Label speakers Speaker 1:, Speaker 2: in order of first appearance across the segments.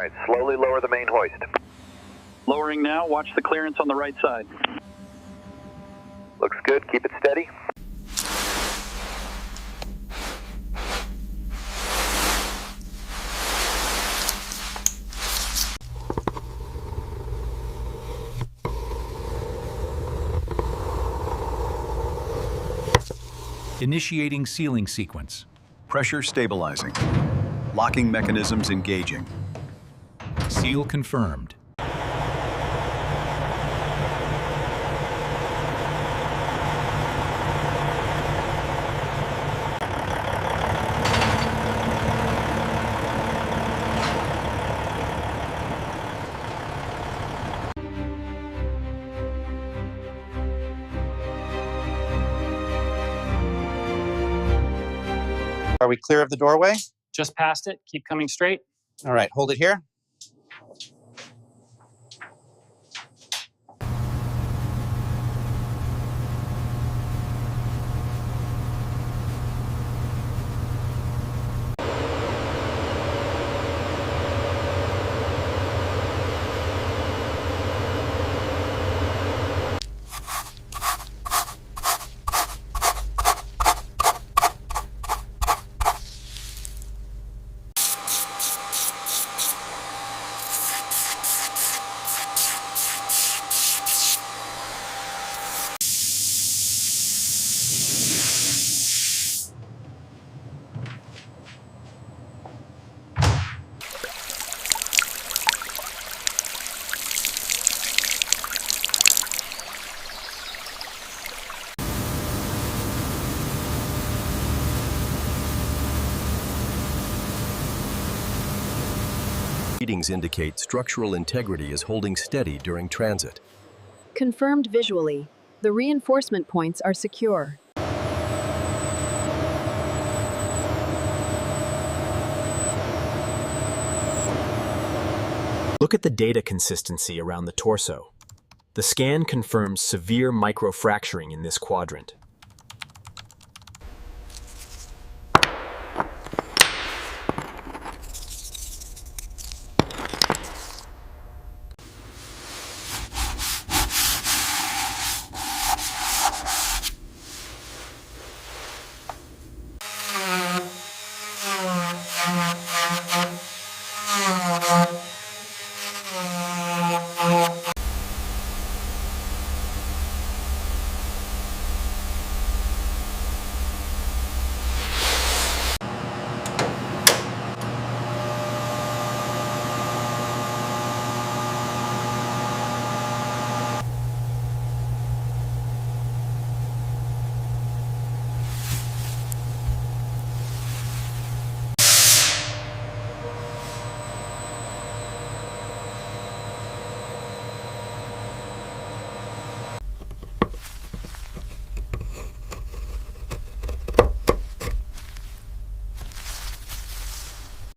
Speaker 1: right, slowly lower the main hoist.
Speaker 2: Lowering now, watch the clearance on the right side.
Speaker 1: Looks good, keep it steady.
Speaker 3: Initiating sealing sequence.
Speaker 4: Pressure stabilizing. Locking mechanisms engaging.
Speaker 3: Seal confirmed.
Speaker 5: Are we clear of the doorway?
Speaker 6: Just past it. Keep coming straight.
Speaker 5: All right, hold it here.
Speaker 7: Readings indicate structural integrity is holding steady during transit.
Speaker 8: Confirmed visually. The reinforcement points are secure.
Speaker 9: Look at the data consistency around the torso. The scan confirms severe microfracturing in this quadrant.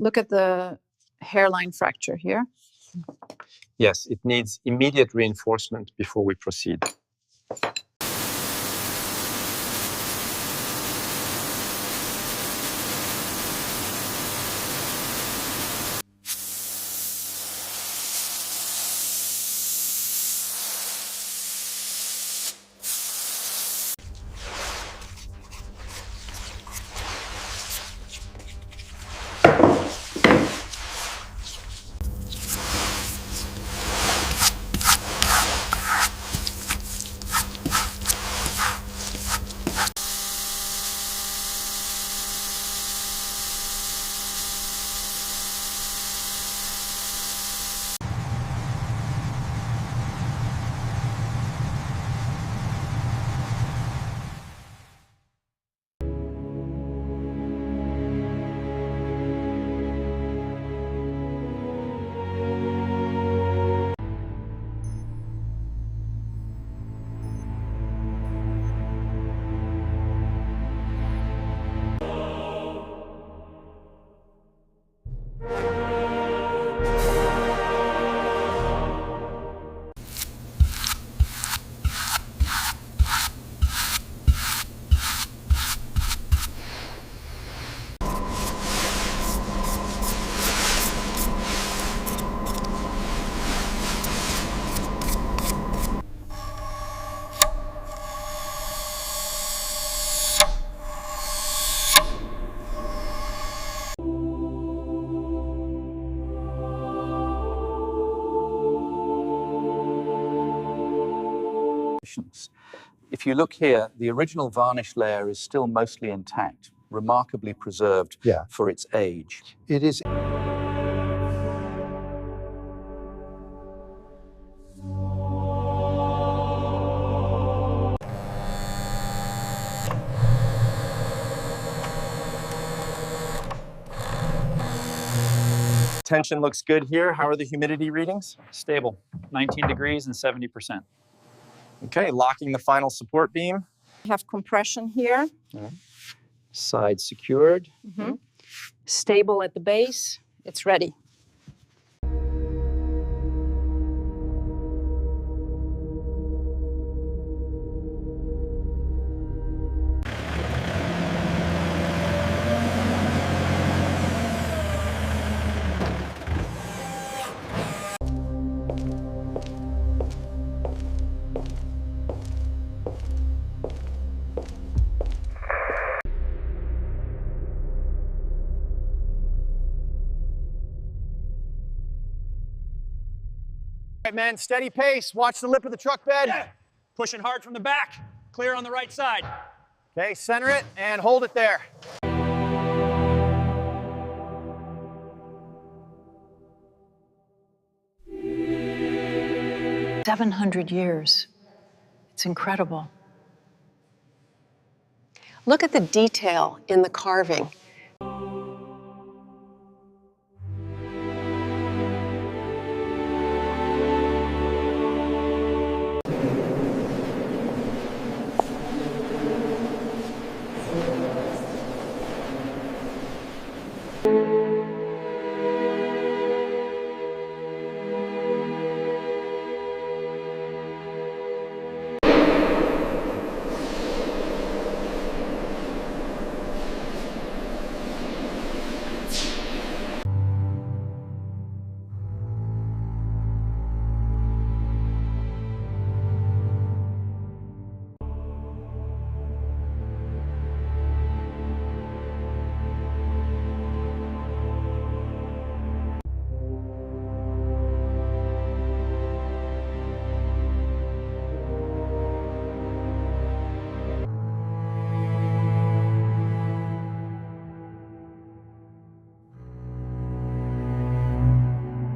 Speaker 10: Look at the hairline fracture here.
Speaker 6: Yes, it needs immediate reinforcement before we proceed.
Speaker 11: imperfections. If you look here, the original varnish layer is still mostly intact, remarkably preserved for its age.
Speaker 12: It is.
Speaker 5: Tension looks good here. How are the humidity readings?
Speaker 2: Stable, 19 degrees and 70%.
Speaker 5: Okay, locking the final support beam.
Speaker 10: Have compression here.
Speaker 11: Side secured.
Speaker 10: Stable at the base. It's ready.
Speaker 5: All right, men, steady pace. Watch the lip of the truck bed.
Speaker 2: Pushing hard from the back. Clear on the right side.
Speaker 5: Okay, center it and hold it there.
Speaker 8: 700 years. It's incredible. Look at the detail in the carving.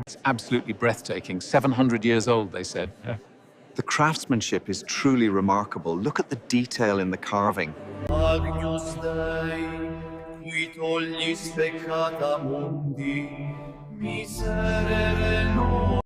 Speaker 13: It's absolutely breathtaking. 700 years old, they said.
Speaker 4: The craftsmanship is truly remarkable. Look at the detail in the carving.
Speaker 14: Agnus Dei, qui tollis peccata mundi, miserere nos.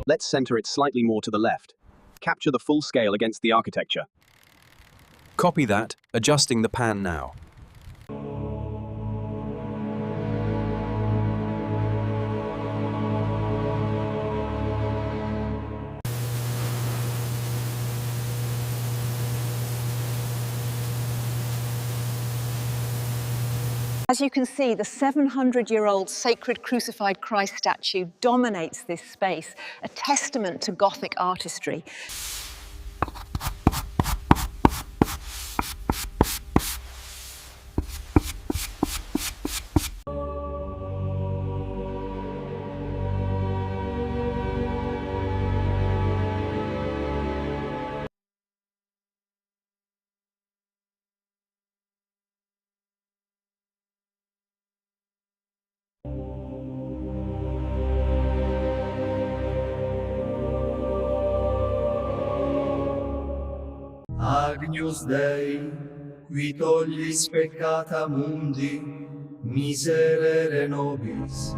Speaker 9: Let's center it slightly more to the left. Capture the full scale against the architecture.
Speaker 7: Copy that, adjusting the pan now.
Speaker 10: As you can see, the 700-year-old sacred crucified Christ statue dominates this space, a testament to Gothic artistry.
Speaker 14: Agnus Dei, qui tollis peccata mundi, miserere nobis.